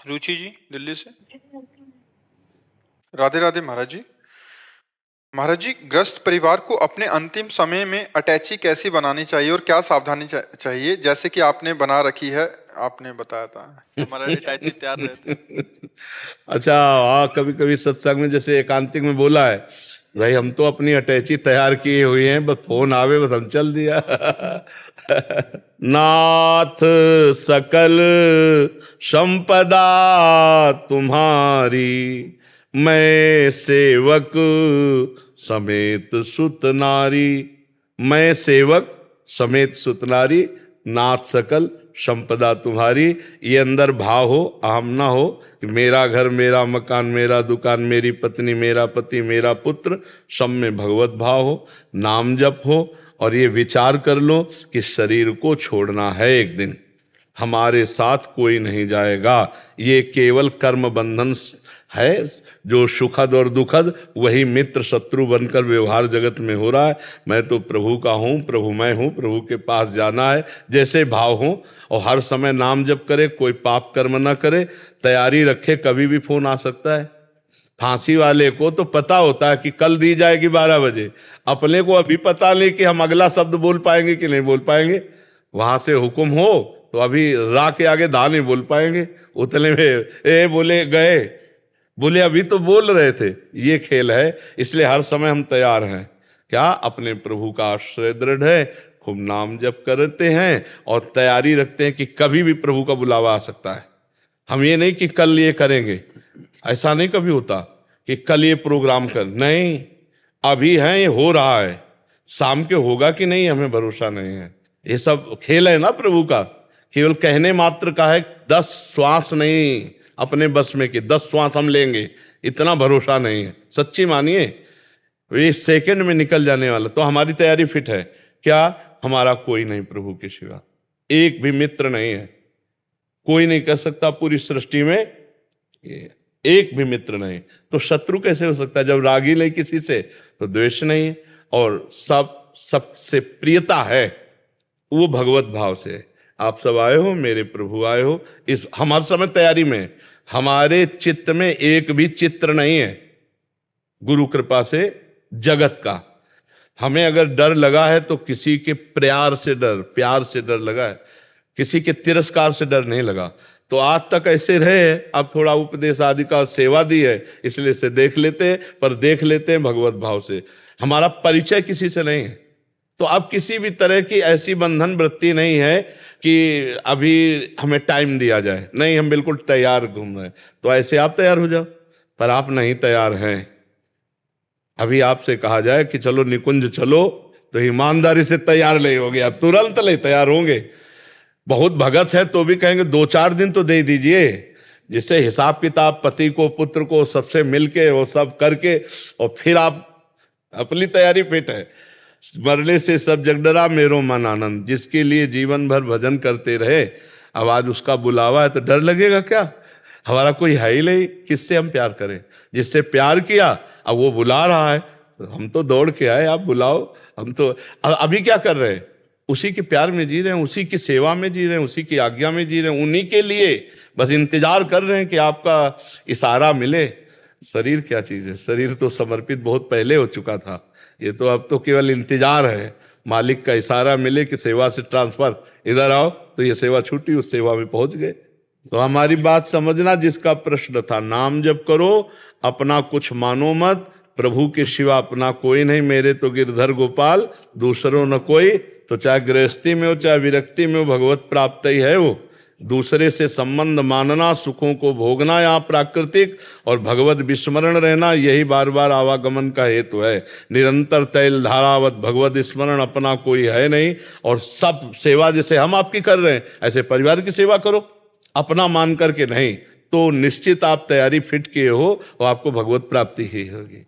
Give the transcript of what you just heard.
रुचि जी दिल्ली से। राधे राधे महाराज जी। महाराज जी, ग्रस्त परिवार को अपने अंतिम समय में अटैची कैसी बनानी चाहिए और क्या सावधानी चाहिए, जैसे कि आपने बना रखी है, आपने बताया था हमारा अटैची तैयार रहते। अच्छा, हाँ, कभी कभी सत्संग में जैसे एकांतिक में बोला है, भाई हम तो अपनी अटैची तैयार किए हुए हैं, बस फोन आवे बस हम चल दिया। नाथ सकल संपदा तुम्हारी, मैं सेवक समेत सुत नारी। मैं सेवक समेत सुत नारी, नाथ सकल संपदा तुम्हारी। ये अंदर भाव हो, अहम ना हो कि मेरा घर, मेरा मकान, मेरा दुकान, मेरी पत्नी, मेरा पति, मेरा पुत्र, सब में भगवत भाव हो, नाम जप हो, और ये विचार कर लो कि शरीर को छोड़ना है एक दिन, हमारे साथ कोई नहीं जाएगा। ये केवल कर्म बंधन है, जो सुखद और दुखद वही मित्र शत्रु बनकर व्यवहार जगत में हो रहा है। मैं तो प्रभु का हूँ, प्रभु मैं हूँ, प्रभु के पास जाना है, जैसे भाव हो, और हर समय नाम जप करे, कोई पाप कर्म ना करे, तैयारी रखे, कभी भी फोन आ सकता है। फांसी वाले को तो पता होता है कि कल दी जाएगी 12 बजे, अपने को अभी पता नहीं कि हम अगला शब्द बोल पाएंगे कि नहीं बोल पाएंगे। वहां से हुक्म हो तो अभी रा के आगे दा नहीं बोल पाएंगे, उतने में ए बोले गए, बोले अभी तो बोल रहे थे। ये खेल है, इसलिए हर समय हम तैयार हैं। क्या अपने प्रभु का आश्रय दृढ़ है, खूब नाम जप करते हैं और तैयारी रखते हैं कि कभी भी प्रभु का बुलावा आ सकता है। हम ये नहीं कि कल ये करेंगे, ऐसा नहीं कभी होता कि कल ये प्रोग्राम कर, नहीं, अभी है, ये हो रहा है, शाम के होगा कि नहीं हमें भरोसा नहीं है। ये सब खेल है ना प्रभु का, केवल कहने मात्र का है। 10 श्वास नहीं अपने बस में कि 10 श्वास हम लेंगे, इतना भरोसा नहीं है। सच्ची मानिए, ये सेकंड में निकल जाने वाला। तो हमारी तैयारी फिट है क्या? हमारा कोई नहीं प्रभु के सिवा, एक भी मित्र नहीं है, कोई नहीं कर सकता पूरी सृष्टि में, एक भी मित्र नहीं। तो शत्रु कैसे हो सकता है? जब रागी नहीं किसी से तो द्वेष नहीं, और सबसे प्रियता है वो भगवत भाव से। आप सब आए हो, मेरे प्रभु आए हो, इस हम हर समय तैयारी में। हमारे चित्त में एक भी चित्र नहीं है गुरु कृपा से जगत का। हमें अगर डर लगा है तो किसी के प्यार से डर लगा है, किसी के तिरस्कार से डर नहीं लगा। तो आज तक ऐसे रहे, अब थोड़ा उपदेश आदि का सेवा दी है इसलिए से देख लेते हैं, पर देख लेते हैं भगवत भाव से। हमारा परिचय किसी से नहीं है, तो अब किसी भी तरह की ऐसी बंधन वृत्ति नहीं है कि अभी हमें टाइम दिया जाए, नहीं, हम बिल्कुल तैयार घूम रहे हैं। तो ऐसे आप तैयार हो जाओ, पर आप नहीं तैयार हैं। अभी आपसे कहा जाए कि चलो निकुंज चलो, तो ईमानदारी से तैयार नहीं हो गया, तुरंत नहीं तैयार होंगे। बहुत भगत है तो भी कहेंगे 2-4 दिन तो दे दीजिए, जिससे हिसाब किताब पति को पुत्र को सबसे मिलके वो सब करके, और फिर आप अपनी तैयारी फिट है। मरने से सब जग डरा मेरो मन आनंद, जिसके लिए जीवन भर भजन करते रहे, अब आज उसका बुलावा है तो डर लगेगा क्या? हमारा कोई है ही नहीं, किससे हम प्यार करें? जिससे प्यार किया अब वो बुला रहा है, तो हम तो दौड़ के आए, आप बुलाओ। हम तो अभी क्या कर रहे हैं? उसी के प्यार में जी रहे हैं, उसी की सेवा में जी रहे हैं, उसी की आज्ञा में जी रहे हैं, उन्हीं के लिए बस इंतजार कर रहे हैं कि आपका इशारा मिले। शरीर क्या चीज़ है? शरीर तो समर्पित बहुत पहले हो चुका था, ये तो अब तो केवल इंतजार है, मालिक का इशारा मिले कि सेवा से ट्रांसफर, इधर आओ, तो ये सेवा छूटी, उस सेवा में पहुंच गए। तो हमारी बात समझना, जिसका प्रश्न था, नाम जप करो, अपना कुछ मानो मत, प्रभु के सिवा अपना कोई नहीं, मेरे तो गिरधर गोपाल दूसरों न कोई। तो चाहे गृहस्थी में हो चाहे विरक्ति में हो, भगवत प्राप्त ही है वो। दूसरे से संबंध मानना, सुखों को भोगना यहाँ प्राकृतिक, और भगवत विस्मरण रहना, यही बार बार आवागमन का हेतु है। निरंतर तैल धारावत भगवत स्मरण, अपना कोई है नहीं। और सब सेवा जैसे हम आपकी कर रहे हैं, ऐसे परिवार की सेवा करो, अपना मान करके नहीं, तो निश्चित आप तैयारी फिट किए हो और आपको भगवत प्राप्ति ही होगी।